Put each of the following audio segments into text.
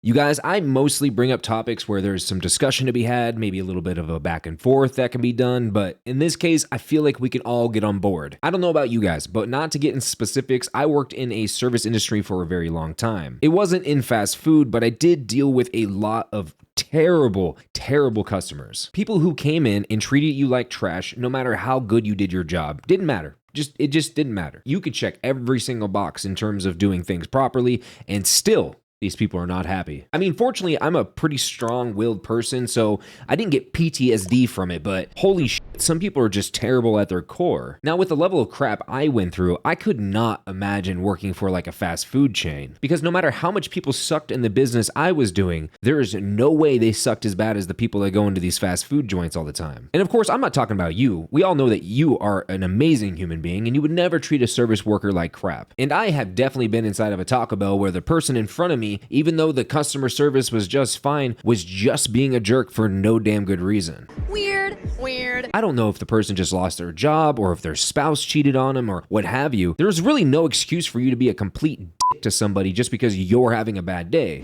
You guys, I mostly bring up topics where there's some discussion to be had, maybe a little bit of a back and forth that can be done, but in this case, I feel like we can all get on board. I don't know about you guys, but not to get in specifics, I worked in a service industry for a very long time. It wasn't in fast food, but I did deal with a lot of terrible customers. People who came in and treated you like trash no matter how good you did your job. Didn't matter. It just didn't matter. You could check every single box in terms of doing things properly, and still these people are not happy. I mean, fortunately, I'm a pretty strong-willed person, so I didn't get PTSD from it, but holy shit, some people are just terrible at their core. Now, with the level of crap I went through, I could not imagine working for like a fast food chain, because no matter how much people sucked in the business I was doing, there is no way they sucked as bad as the people that go into these fast food joints all the time. And of course, I'm not talking about you. We all know that you are an amazing human being, and you would never treat a service worker like crap. And I have definitely been inside of a Taco Bell where the person in front of me, even though the customer service was just fine, was just being a jerk for no damn good reason. Weird. I don't know if the person just lost their job or if their spouse cheated on them or what have you. There's really no excuse for you to be a complete dick to somebody just because you're having a bad day.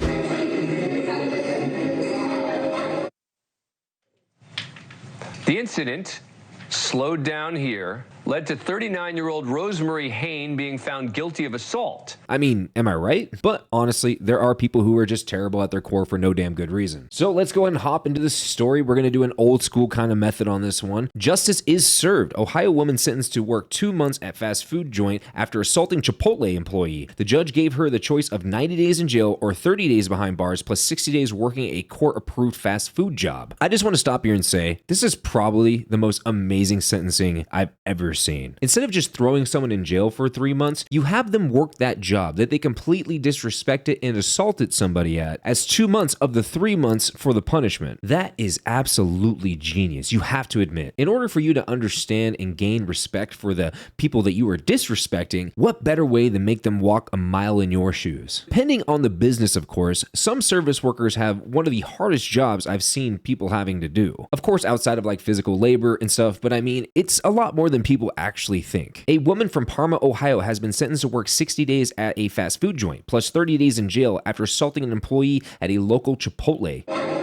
The incident, slowed down here, led to 39-year-old Rosemary Hain being found guilty of assault. I mean, am I right? But honestly, there are people who are just terrible at their core for no damn good reason. So let's go ahead and hop into this story. We're going to do an old school kind of method on this one. Justice is served. Ohio woman sentenced to work 2 months at fast food joint after assaulting Chipotle employee. The judge gave her the choice of 90 days in jail or 30 days behind bars plus 60 days working a court-approved fast food job. I just want to stop here and say, this is probably the most amazing sentencing I've ever seen. Instead of just throwing someone in jail for 3 months, you have them work that job that they completely disrespected and assaulted somebody at as 2 months of the 3 months for the punishment. That is absolutely genius, you have to admit. In order for you to understand and gain respect for the people that you are disrespecting, what better way than make them walk a mile in your shoes? Depending on the business, of course, some service workers have one of the hardest jobs I've seen people having to do. Of course, outside of like physical labor and stuff, but I mean, it's a lot more than people actually think. A woman from Parma, Ohio has been sentenced to work 60 days at a fast food joint, plus 30 days in jail after assaulting an employee at a local Chipotle.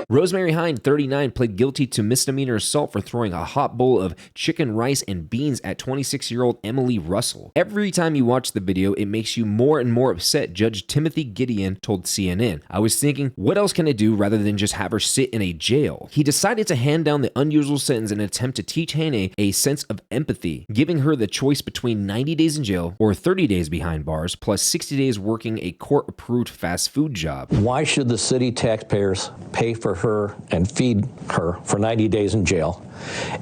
Rosemary Hain, 39, pled guilty to misdemeanor assault for throwing a hot bowl of chicken, rice, and beans at 26-year-old Emily Russell. Every time you watch the video, it makes you more and more upset, Judge Timothy Gideon told CNN. I was thinking, what else can I do rather than just have her sit in a jail? He decided to hand down the unusual sentence in an attempt to teach Hain a sense of empathy, giving her the choice between 90 days in jail or 30 days behind bars, plus 60 days working a court-approved fast food job. Why should the city taxpayers pay for her and feed her for 90 days in jail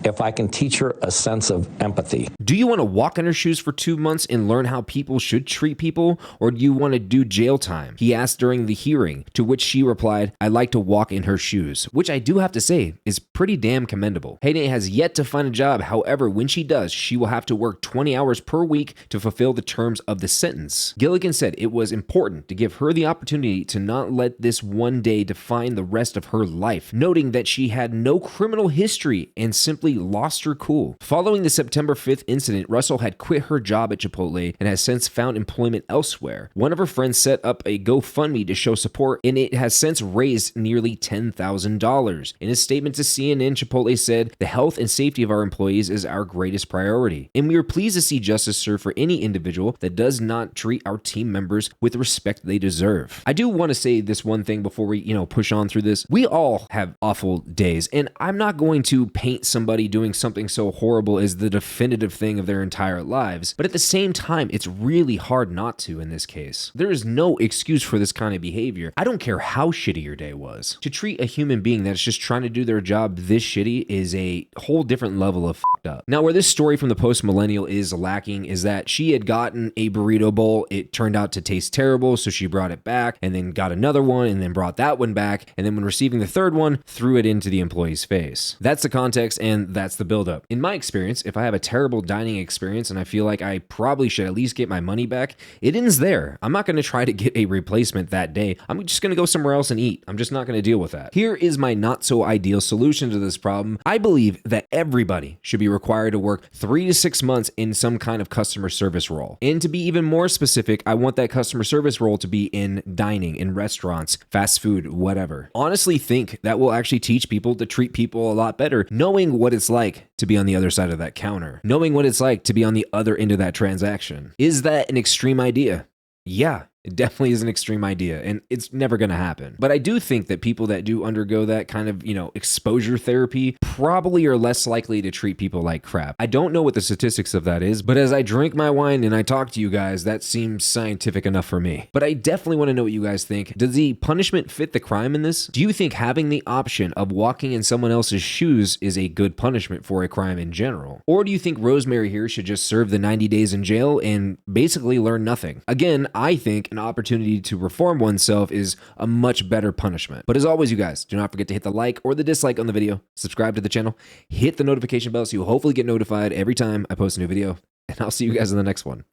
if I can teach her a sense of empathy? Do you want to walk in her shoes for 2 months and learn how people should treat people, or do you want to do jail time? He asked during the hearing, to which she replied, I'd like to walk in her shoes, which I do have to say is pretty damn commendable. Hain has yet to find a job. However, when she does, she will have to work 20 hours per week to fulfill the terms of the sentence. Gilligan said it was important to give her the opportunity to not let this one day define the rest of her life, noting that she had no criminal history and simply lost her cool. Following the September 5th incident, Russell had quit her job at Chipotle and has since found employment elsewhere. One of her friends set up a GoFundMe to show support, and it has since raised nearly $10,000. In a statement to CNN, Chipotle said, the health and safety of our employees is our greatest priority, and we are pleased to see justice served for any individual that does not treat our team members with the respect they deserve. I do want to say this one thing before we, push on through this. We all have awful days, and I'm not going to paint somebody doing something so horrible as the definitive thing of their entire lives, but at the same time, it's really hard not to in this case. There is no excuse for this kind of behavior. I don't care how shitty your day was. To treat a human being that's just trying to do their job this shitty is a whole different level of fucked up. Now, where this story from the post-millennial is lacking is that she had gotten a burrito bowl. It turned out to taste terrible, so she brought it back and then got another one and then brought that one back. And then when receiving the the third one threw it into the employee's face. That's the context and that's the buildup. In my experience, if I have a terrible dining experience and I feel like I probably should at least get my money back, it ends there. I'm not going to try to get a replacement that day. I'm just going to go somewhere else and eat. I'm just not going to deal with that. Here is my not so ideal solution to this problem. I believe that everybody should be required to work 3 to 6 months in some kind of customer service role. And to be even more specific, I want that customer service role to be in dining, in restaurants, fast food, whatever. Honestly think that will actually teach people to treat people a lot better, knowing what it's like to be on the other side of that counter, knowing what it's like to be on the other end of that transaction. Is that an extreme idea? Yeah. It definitely is an extreme idea, and it's never going to happen. But I do think that people that do undergo that kind of, exposure therapy probably are less likely to treat people like crap. I don't know what the statistics of that is, but as I drink my wine and I talk to you guys, that seems scientific enough for me. But I definitely want to know what you guys think. Does the punishment fit the crime in this? Do you think having the option of walking in someone else's shoes is a good punishment for a crime in general? Or do you think Rosemary here should just serve the 90 days in jail and basically learn nothing? Again, I think an opportunity to reform oneself is a much better punishment. But as always, you guys, do not forget to hit the like or the dislike on the video, subscribe to the channel, hit the notification bell so you'll hopefully get notified every time I post a new video, and I'll see you guys in the next one.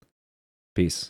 Peace.